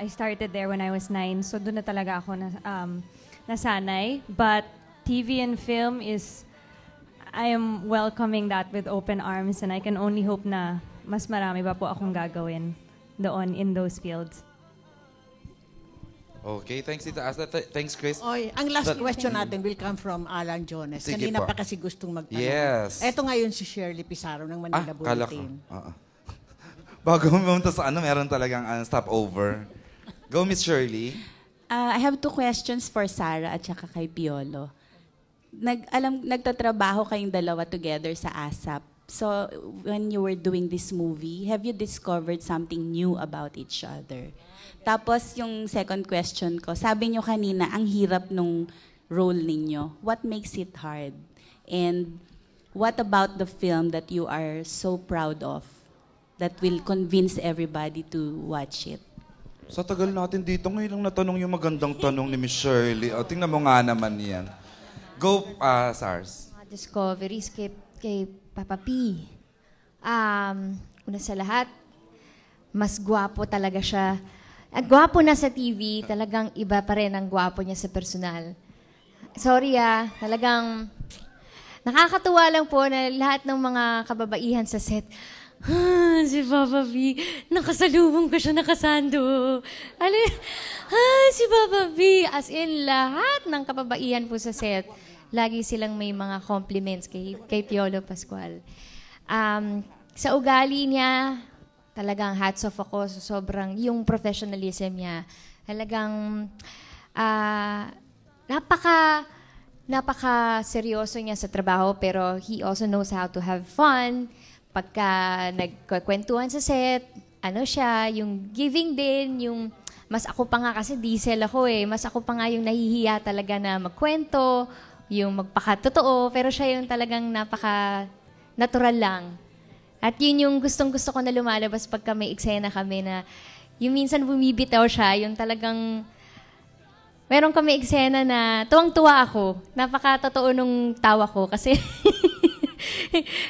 I started there when I was 9. So doon na talaga ako nasanay. But TV and film is, I am welcoming that with open arms and I can only hope na mas marami pa po akong gagawin doon in those fields. Okay, thanks Tita Asta. Thanks Chris. Oy, ang last question natin will come from Alan Jones. Sige Kanina po. pa kasi gustong magtanong. Yes. Eto ngayon si Shirley Pizarro ng Manila Kala ko. Bulletin. Bago pumunta sa meron talagang stopover. Go, Miss Shirley. I have 2 questions for Sarah at saka kay Piolo. Nagtatrabaho kayong dalawa together sa ASAP. So, when you were doing this movie, have you discovered something new about each other? Tapos, yung second question ko, sabi nyo kanina, ang hirap nung role ninyo. What makes it hard? And what about the film that you are so proud of that will convince everybody to watch it? Sa tagal natin dito, ngayon lang natanong yung magandang tanong ni Miss Shirley. O, tingnan mo nga naman yan. Go, SARS. Discoveries kay Papa P. Una sa lahat, mas gwapo talaga siya. Gwapo na sa TV, talagang iba pa rin ang gwapo niya sa personal. Sorry talagang nakakatuwa lang po na lahat ng mga kababaihan sa set, si Papa P, nakasalubong ko siya, nakasando. Si Papa P, as in lahat ng kababaihan po sa set, lagi silang may mga compliments kay Piolo Pascual. Sa ugali niya, talagang hats off ako sa sobrang, yung professionalism niya. Talagang, napaka-seryoso niya sa trabaho, pero he also knows how to have fun. Pagka nagkwentuhan sa set, yung giving din, yung, mas ako pa nga kasi diesel ako mas ako pa nga yung nahihiya talaga na magkwento, yung magpakatotoo, pero siya yung talagang napaka-natural lang. At yun yung gustong-gusto ko na lumalabas pagka may eksena kami na yung minsan bumibitaw siya, yung talagang meron kami eksena na tuwang-tuwa ako. Napaka-totoo nung tawa ko kasi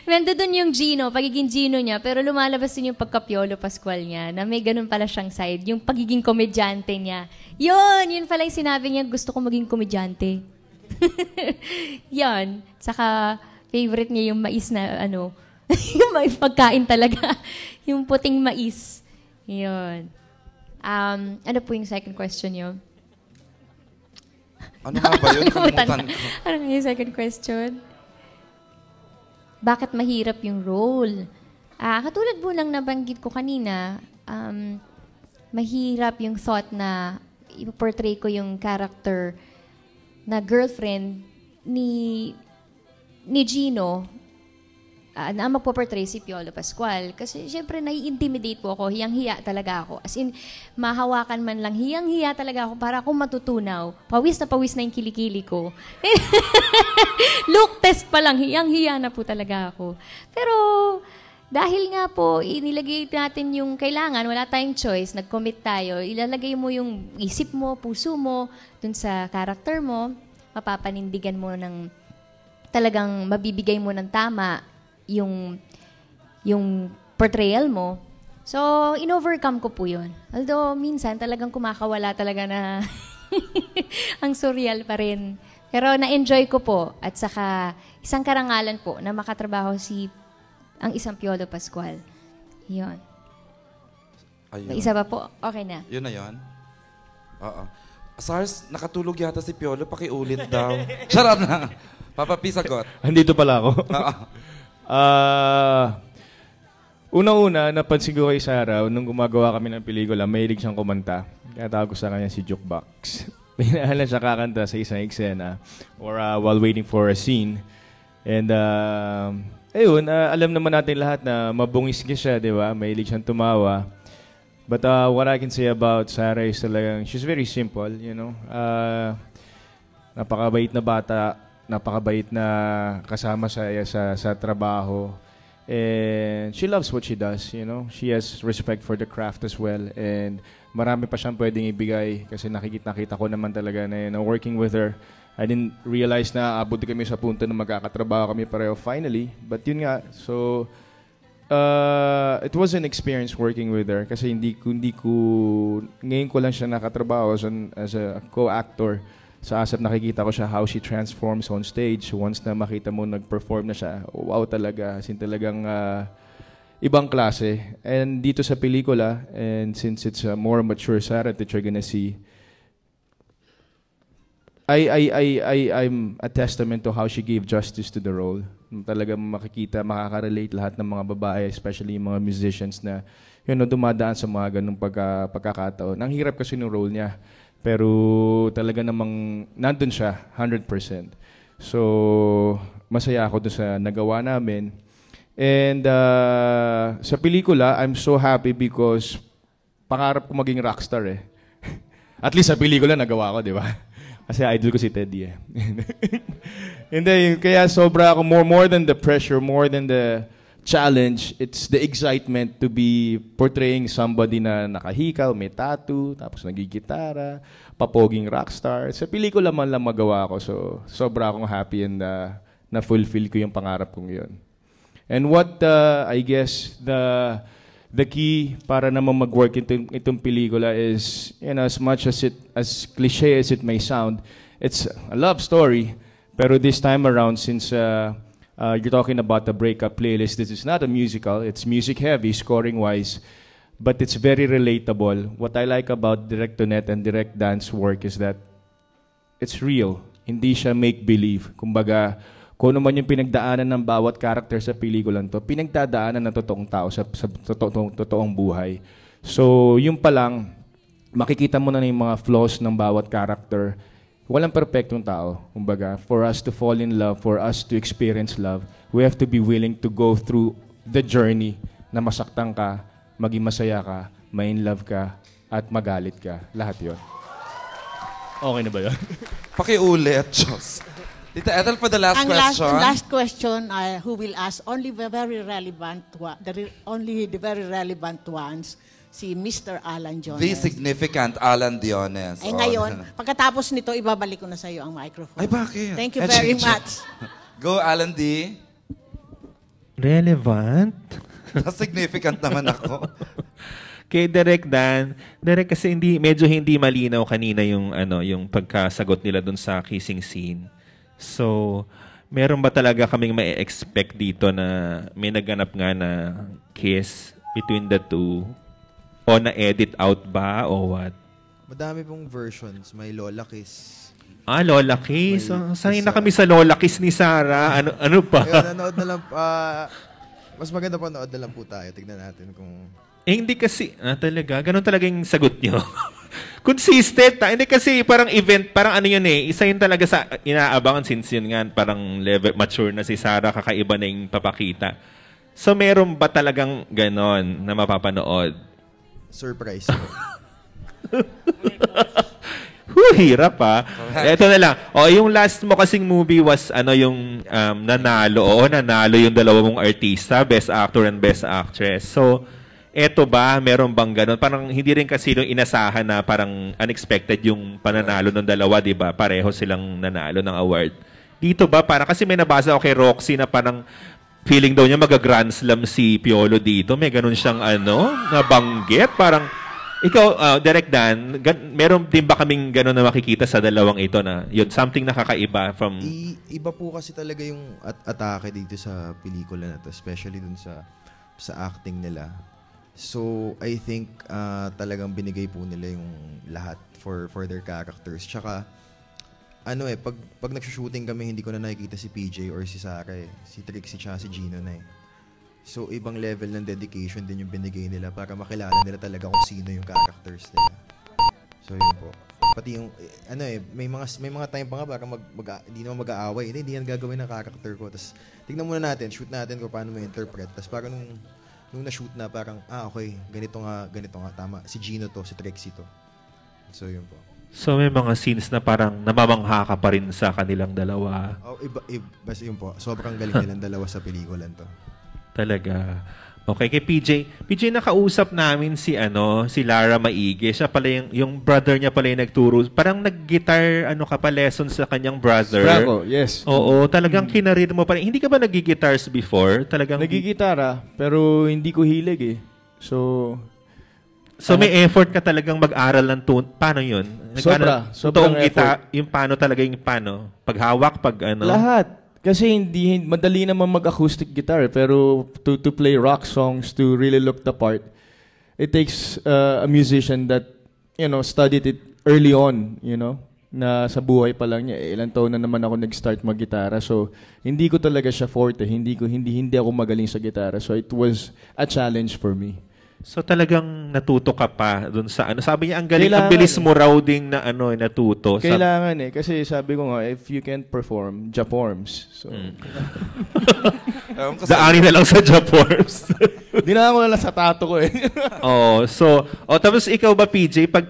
nando dun yung Gino, pagiging Gino niya, pero lumalabas din yung pagka-Piolo Pascual niya na may ganun pala siyang side, yung pagiging komedyante niya. Yun pala yung sinabi niya, gusto ko maging komedyante. Yun. Saka favorite niya yung mais na yung mais pagkain talaga. Yung puting mais. Yun. Ano po yung second question niyo? Ano nga ba yun? Kalimutan ko. Ano yung second question? Bakit mahirap yung role? Katulad po lang nabanggit ko kanina, mahirap yung thought na ipoportray ko yung character na girlfriend ni Gino na magpo-portray si Piolo Pascual. Kasi syempre, nai-intimidate po ako. Hiyang-hiya talaga ako. As in, mahawakan man lang, hiyang-hiya talaga ako para akong matutunaw. Pawis na yung kilikili ko. Look test pa lang, hiyang-hiya na po talaga ako. Pero, dahil nga po, inilagay natin yung kailangan, wala tayong choice, nag-commit tayo, ilalagay mo yung isip mo, puso mo, dun sa character mo, mapapanindigan mo ng, talagang mabibigay mo ng tama yung portrayal mo. So, in-overcome ko po yun. Although, minsan talagang kumakawala talaga na ang surreal pa rin. Pero na-enjoy ko po. At saka, isang karangalan po na makatrabaho ang isang Piolo Pascual. Yun. May isa ba po? Okay na. Yun na yun? Oo. SARS, nakatulog yata si Piolo. Pakiulit daw. Charot na. Papa P, sagot. Andito pala ako. Una-una, napansin ko kay Sarah, nung gumagawa kami ng pelikula, mahilig siyang kumanta. Kaya tawag ko sa kanya si Jukebox. Pinahalan siya kakanta sa isang eksena or while waiting for a scene. And alam naman natin lahat na mabungis siya, di ba? Mahilig siyang tumawa. But what I can say about Sarah is talagang, she's very simple, you know. Napakabait na bata, napakabait na kasama sa trabaho. And she loves what she does, you know. She has respect for the craft as well. And marami pa siyang pwedeng ibigay kasi nakita ko naman talaga na working with her. I didn't realize na abot kami sa punto na magkakatrabaho kami pareho finally. But yun nga, so it was an experience working with her kasi ngayon ko lang siya nakatrabaho as a co-actor. Sa ASAP nakikita ko siya how she transforms on stage. Once na makita mo nag-perform na siya, wow talaga. As in talagang ibang klase. And dito sa pelikula, and since it's a more mature Sarah that you're gonna see, I'm a testament to how she gave justice to the role. Talagang makikita, makaka-relate lahat ng mga babae, especially yung mga musicians na dumadaan sa mga ganung pagkakataon. Ang hirap kasi ng role niya, pero talaga namang nandun siya, 100%. So, masaya ako doon sa nagawa namin. And sa pelikula, I'm so happy because pangarap ko maging rockstar eh. At least sa pelikula nagawa ko, di ba? Kasi idol ko si Teddy eh. Hindi, kaya sobra ako, more than the pressure, more than the challenge, it's the excitement to be portraying somebody na nakahikaw, may tattoo, tapos nagigitara, papoging rockstar. Sa pelikula man lang magawa ko, so sobra akong happy and na-fulfill ko yung pangarap kong yun. And what, I guess, the key para naman mag-work itong pelikula is, as much as cliche as it may sound, it's a love story. Pero this time around, since you're talking about the breakup playlist, this is not a musical. It's music heavy, scoring-wise, but it's very relatable. What I like about Direct to Net and Direct Dance work is that it's real. Hindi siya make-believe. Kumbaga, kung ano man yung pinagdaanan ng bawat character sa pelikulan to, pinagdadaanan ng totoong tao sa totoong buhay. So, yun pa lang, makikita mo na yung mga flaws ng bawat character. Walang perfectong tao. Kumbaga, for us to fall in love, for us to experience love, we have to be willing to go through the journey na masaktan ka, maging masaya ka, ma-in love ka, at magalit ka. Lahat yun. Okay na ba yun? Pakiulit, Diyos. Tita Ethel, for the last question. Ang last question, who will ask only the very relevant ones, si Mr. Alan Jones. The significant Alan Diones. Ngayon, pagkatapos nito, ibabalik ko na sa iyo ang microphone. Ay, bakit? Thank you very much. Go, Alan D. Relevant? Significant naman ako. Kay Direk Dan, Direk kasi medyo hindi malinaw kanina yung pagkasagot nila dun sa kissing scene. So, meron ba talaga kaming ma-expect dito na may naganap nga na kiss between the two? O na-edit out ba o what? Madami pong versions. May Lola Kiss. Lola Kiss. Sanay na kami sa Lola Kiss ni Sarah. Ano pa? Ayun, nanood na lang. Mas maganda pa nood na lang po tayo. Tignan natin kung... hindi kasi, talaga, ganun talaga yung sagot nyo. Consistent. Hindi kasi parang event, parang ano yun eh, isa yun talaga sa inaabangan since yun nga, parang level, mature na si Sarah, kakaiba na yung papakita. So meron ba talagang ganon na mapapanood? Surprise. Hirap pa. Ito na lang. Yung last mo kasing movie was yung nanalo. Nanalo yung dalawa mong artista, Best Actor and Best Actress. So, eto ba, meron bang ganun? Parang hindi rin kasi nung inasahan na parang unexpected yung pananalo ng dalawa, di ba? Pareho silang nanalo ng award. Dito ba, parang kasi may nabasa ako kay Roxy na parang feeling daw niya mag-grand slam si Piolo dito. May ganun siyang nabanggit. Parang, ikaw, Direk Dan, meron din ba kaming ganun na makikita sa dalawang ito na yun, something nakakaiba from... Iba po kasi talaga yung atake dito sa pelikula na to, especially dun sa acting nila. So, I think talagang binigay po nila yung lahat for their characters. Tsaka, pag nag-shooting kami, hindi ko na nakikita si PJ or si Sarah eh. Si Trixie tsaka si Gino na eh. So, ibang level ng dedication din yung binigay nila para makilala nila talaga kung sino yung characters nila. So, yun po. Pati yung, may mga time pa nga para hindi naman mag-aaway. Hindi yan gagawin ng character ko. Tapos, tignan muna natin, shoot natin kung paano ma-interpret. Tapos, parang nung na-shoot na, parang, okay, ganito nga, tama. Si Gino to, si Trixie to. So, yun po. So, may mga scenes na parang namamangha ka pa rin sa kanilang dalawa. Basta yun po. Sobrang galing nilang dalawa sa pelikulan to. Talaga. Okay, kay PJ. PJ, nakausap namin si si Lara Maige. Siya pala yung brother niya pala yung nagturo. Parang nag-guitar, ka pa, lessons sa kanyang brother. Bravo, yes. Oo, talagang kinarir mo pa rin. Hindi ka ba nag-guitars before? Talagang Nagigitara, pero hindi ko hilig eh. So may effort ka talagang mag-aral ng tune. Paano yun? Sobrang effort. Yung paano talaga yung paano? Paghawak, Lahat. Kasi hindi madali naman mag-acoustic guitar, pero to play rock songs, to really look the part, it takes a musician that, studied it early on, na sa buhay pa lang niya. Ilang taon na naman ako nag-start mag-gitara. So, hindi ko talaga siya forte. Hindi ako magaling sa gitara. So, it was a challenge for me. So talagang natuto ka pa dun sa Sabi niya, ang galing, ang bilis mo raw ding na natuto. Kailangan kasi sabi ko nga, if you can't perform, Japorms. So, daanin na lang sa Japorms. Dinaan ko na lang sa tato ko eh. Tapos ikaw ba, PJ, pag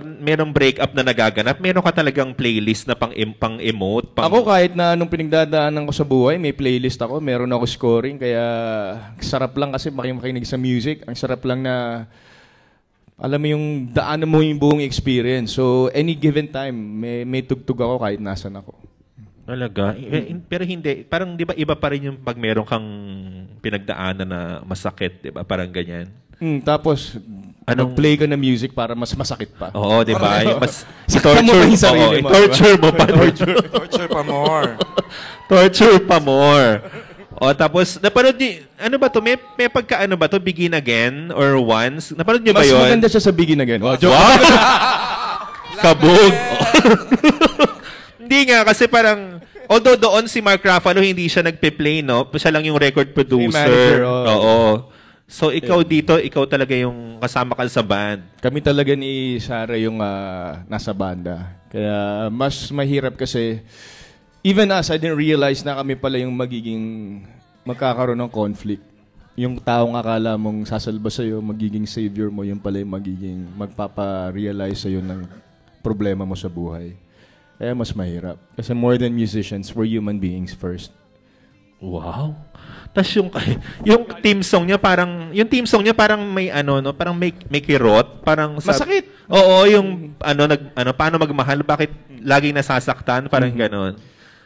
merong breakup na nagaganap, meron ka talagang playlist na pang-emote? Ako kahit na anong pinagdadaanan ko sa buhay, may playlist ako, meron ako scoring, kaya sarap lang kasi makinig sa music. Ang sarap lang na alam mo yung daanan mo yung buong experience. So, any given time, may tugtog ako kahit nasan ako. Talaga? Pero hindi. Parang di ba iba pa rin yung pag meron kang pinagdaanan na masakit, di ba? Parang ganyan. Tapos, play ka na music para mas masakit pa. Oo, di ba? I-torture mo pa. Torture pa more. Torture pa more. Tapos, napanood niyo, ba to? May pagka ba to? Begin Again or Once? Napanood niyo ba yun? Mas maganda siya sa Begin Again. Wow. Kabog. Hindi nga, kasi parang, although doon si Mark Ruffalo, hindi siya nagpe-play, no? Siya lang yung record producer. Manager, Oo. So, ikaw dito, ikaw talaga yung kasama ka sa band. Kami talaga ni Sarah yung nasa banda. Kaya mas mahirap kasi even us, I didn't realize na kami pala yung magkakaroon ng conflict. Yung taong akala mong sasalba sa'yo, magiging savior mo, yung pala yung magpapa-realize sa'yo ng problema mo sa buhay. Kaya mas mahirap. Kasi more than musicians, we're human beings first. Wow. Tapos yung theme song niya parang may parang may kirot, parang masakit. Oo, yung paano magmahal, bakit laging nasasaktan, parang ganon.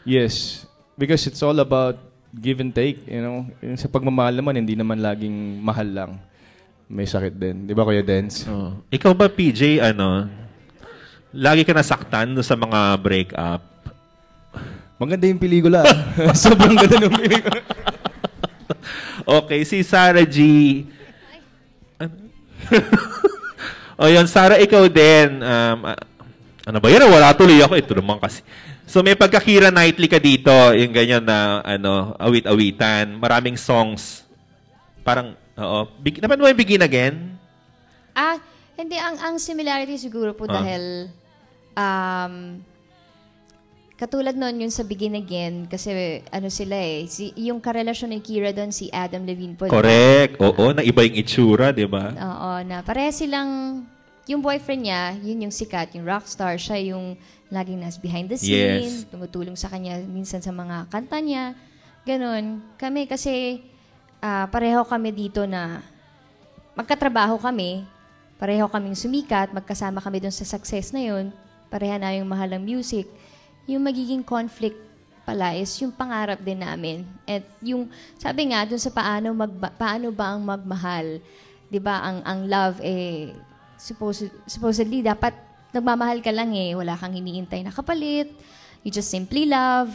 Yes, because it's all about give and take, Yung sa pagmamahal naman, hindi naman laging mahal lang. May sakit din. Di ba, Kuya Dens? Oh. Ikaw ba, PJ, lagi ka nasaktan sa mga breakup? Maganda yung pelikula. Sobrang ganda ng pelikula. Okay, si Sarah G. Yun, Sarah, ikaw din. Ano ba yan? Wala tuloy ako. Ito naman kasi. So may pagka-Keira Knightley ka dito, yung ganyan na awit-awitan, maraming songs. Parang naman mo yung Begin Again? Hindi, ang similarity siguro po dahil katulad noon yung sa Begin Again kasi sila yung karelasyon ni Keira doon si Adam Levine po. Correct. Oo, na iba yung itsura, di ba? Oo, na pareha silang yung boyfriend niya, yun yung sikat, yung rockstar, siya yung laging nas behind the scene, tumutulong sa kanya minsan sa mga kanta niya. Ganon. Kami kasi pareho kami dito na magkatrabaho kami, pareho kaming sumikat, magkasama kami doon sa success na yun, pareha na yung mahal ng music. Yung magiging conflict pala is yung pangarap din namin. At yung, sabi nga, dun sa paano ba ang magmahal, di ba, ang love, supposedly, dapat nagmamahal ka lang wala kang iniintay na kapalit, you just simply love,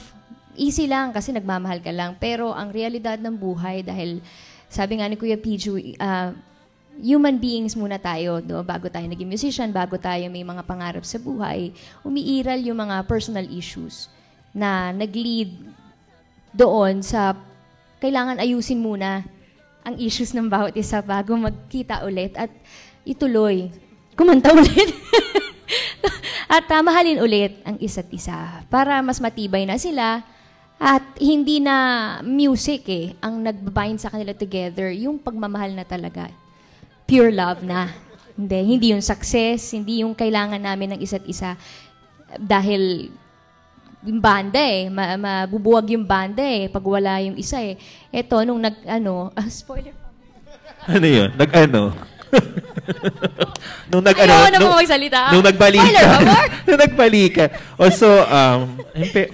easy lang kasi nagmamahal ka lang. Pero ang realidad ng buhay, dahil sabi nga ni Kuya Piju, human beings muna tayo, bago tayo naging musician, bago tayo may mga pangarap sa buhay, umiiral yung mga personal issues na nag-lead doon sa kailangan ayusin muna ang issues ng bawat isa bago magkita ulit at ituloy, kumanta ulit. At mahalin ulit ang isa't isa para mas matibay na sila at hindi na music ang nagbabind sa kanila together, yung pagmamahal na talaga. Pure love na. Hindi yung success, hindi yung kailangan namin ng isa't isa. Dahil yung banda mabubuwag yung banda pag wala yung isa Eto, nung spoiler. Ano yun? Nag-ano? Ayaw na mo magsalita. Nung nagbalikan. Spoiler, amor! Nung nagbalikan. So,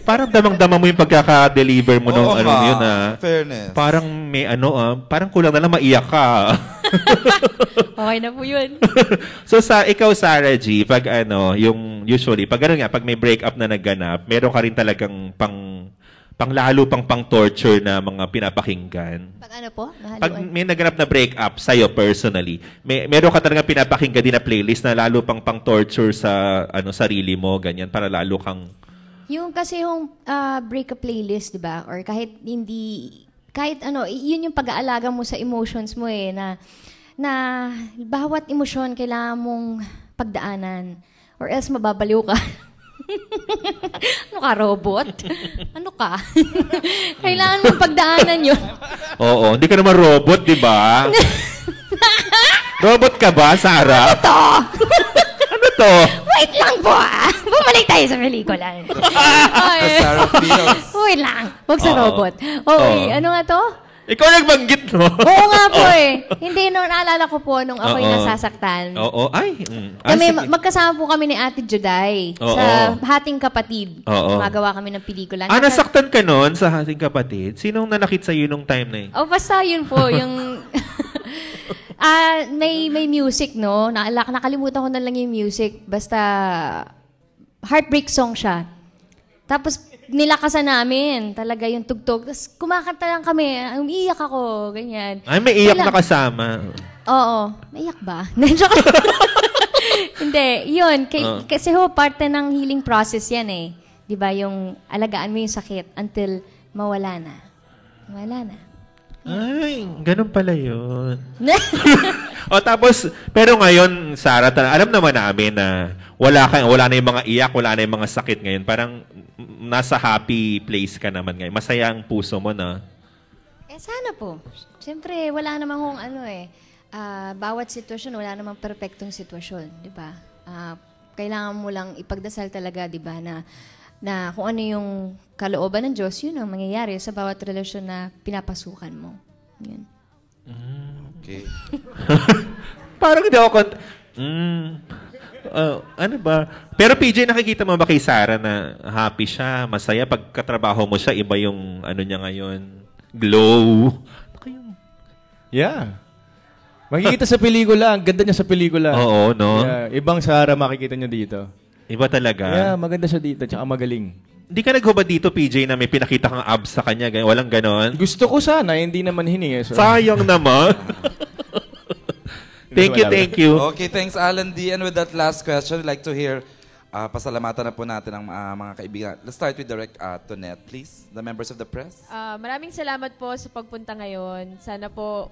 parang damang-dama mo yung pagkaka-deliver mo nung Oo ano nga. yun Fairness. Parang may parang kulang na lang maiyak ka. Okay na po yun. So ikaw Sarah G, pag usually pag pag may breakup na nagganap, meron ka rin talagang lalo pang torture na mga pinapakinggan. Pag ano po? Pag may naganap na breakup sa'yo personally, meron ka talagang pinapakinggan din na playlist na lalo pang torture sa sarili mo, ganyan, para lalo kang... Yung kasi yung breakup playlist, di ba? Or kahit yun yung pag-aalaga mo sa emotions mo na bawat emosyon kailangan mong pagdaanan or else mababaliw ka. Ano ka, robot? Ano ka? Kailangan mong pagdaanan yun. Oo, hindi ka naman robot, di ba? Robot ka ba, Sarah? Ito! Ano to? Wait lang po Bumalik tayo sa pelikula. Sarah feels. Wait lang. Huwag sa robot. Okay, ano nga to? Ikaw nagbanggit, no? Oo nga po Hindi, naalala ko po nung ako'y nasasaktan. Oo. Magkasama po kami ni Ate Juday sa Hating Kapatid. Magawa kami ng pelikula. Nasaktan ka nun sa Hating Kapatid? Sinong nanakit sa'yo nung time na yun? Basta yun po, yung... may music, no? Nakalimutan ko na lang yung music. Basta, heartbreak song siya. Tapos, nilakasan namin talaga yung tugtog. Tapos, kumakanta lang kami. Umiiyak ako, ganyan. Ay, may iyak na kasama. Oo. Naiyak ba? Hindi. Yun. Kasi parte ng healing process yan Di ba? Yung alagaan mo yung sakit until mawala na. Wala na. Ay, ganun pala yun. Tapos, pero ngayon, Sarah, alam naman namin na wala na yung mga iyak, wala na yung mga sakit ngayon. Parang nasa happy place ka naman ngayon. Masaya ang puso mo na. Sana po. Siyempre, wala namang kung bawat sitwasyon, wala namang perfectong sitwasyon, di ba? Kailangan mo lang ipagdasal talaga, di ba, na kung ano yung kalooban ng Diyos, yun ang mangyayari sa bawat relasyon na pinapasukan mo. Yun. Okay. Parang hindi ako ano ba? Pero PJ, nakikita mo ba kay Sarah na happy siya, masaya? Pagkatrabaho mo siya, iba yung niya ngayon? Glow. Yeah. Makikita sa pelikula. Ang ganda niya sa pelikula. Oo, no? Yeah. Ibang Sarah makikita niyo dito. Iba talaga? Yeah, maganda siya dito. Tsaka magaling. Hindi ka naghubad dito, PJ, na may pinakita kang abs sa kanya. Walang ganon? Gusto ko sana. Hindi naman hiningi. So. Sayang naman. Thank you. Okay, thanks, Alan D. And with that last question, I'd like to hear, pasalamatan na po natin ang mga kaibigan. Let's start with Direct Tonette, please. The members of the press. Maraming salamat po sa pagpunta ngayon. Sana po,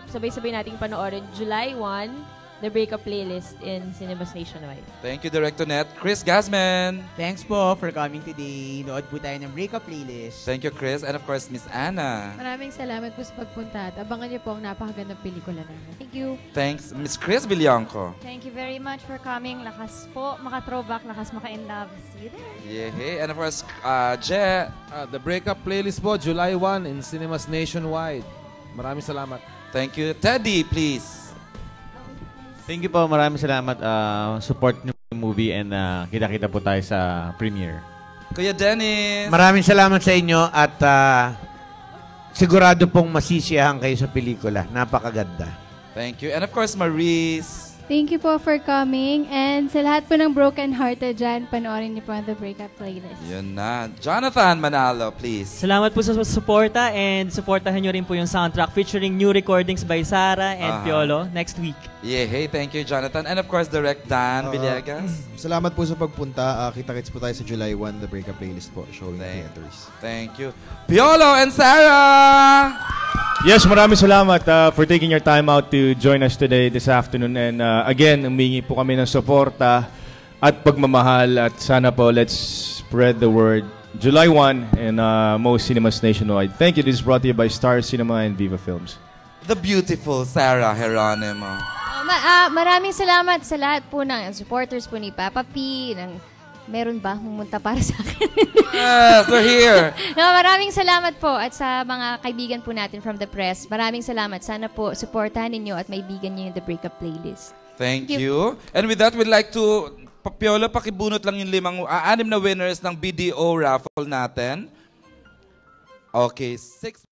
sabay-sabay nating panoorin July 1, The Breakup Playlist in Cinemas Nationwide. Thank you, Direct Tonette. Chris Gasman. Thanks po for coming today. Nood po tayo ng Breakup Playlist. Thank you, Chris. And of course, Miss Anna. Maraming salamat po sa pagpunta at abangan niyo po ang napakagandang pelikula namin. Thank you. Thanks, Miss Chris Villanco. Thank you very much for coming. Lakas po, maka-throwback, lakas maka-in-love. See you there. Yeah, and of course, Je. The Breakup Playlist po, July 1 in Cinemas Nationwide. Maraming salamat. Thank you. Teddy, please. Thank you po. Maraming salamat. Support niyo yung movie and kita-kita po tayo sa premiere. Kuya Dennis. Maraming salamat sa inyo at sigurado pong masisiyahan kayo sa pelikula. Napakaganda. Thank you. And of course, Maurice. Thank you po for coming. And sa lahat po ng broken-hearted dyan, panoorin niyo po ang The Breakup Playlist. Yun na. Jonathan Manalo, please. Salamat po sa suporta and supportahan nyo rin po yung soundtrack featuring new recordings by Sarah and Piolo next week. Yeah, hey, thank you, Jonathan. And of course, Direct Dan Villegas. Salamat po sa pagpunta. Kita-kits po tayo sa July 1, The Breakup Playlist po, showing theaters. Thank you. Piolo and Sarah! Yes, maraming salamat for taking your time out to join us today, this afternoon. And again, humingi po kami ng suporta at pagmamahal. At sana po, let's spread the word. July 1 in most cinemas nationwide. Thank you. This is brought to you by Star Cinema and Viva Films. The beautiful Sarah Geronimo. Maraming salamat sa lahat po ng supporters po ni Papa P, ng meron ba pumunta para sa akin? Yes, we're here. No, maraming salamat po at sa mga kaibigan po natin from the press. Maraming salamat. Sana po supportahan ninyo at maibigan niyo yung The Breakup Playlist. Thank you. And with that, we'd like to, Piolo, pakibunot lang yung 6 na winners ng BDO raffle natin. Okay, 6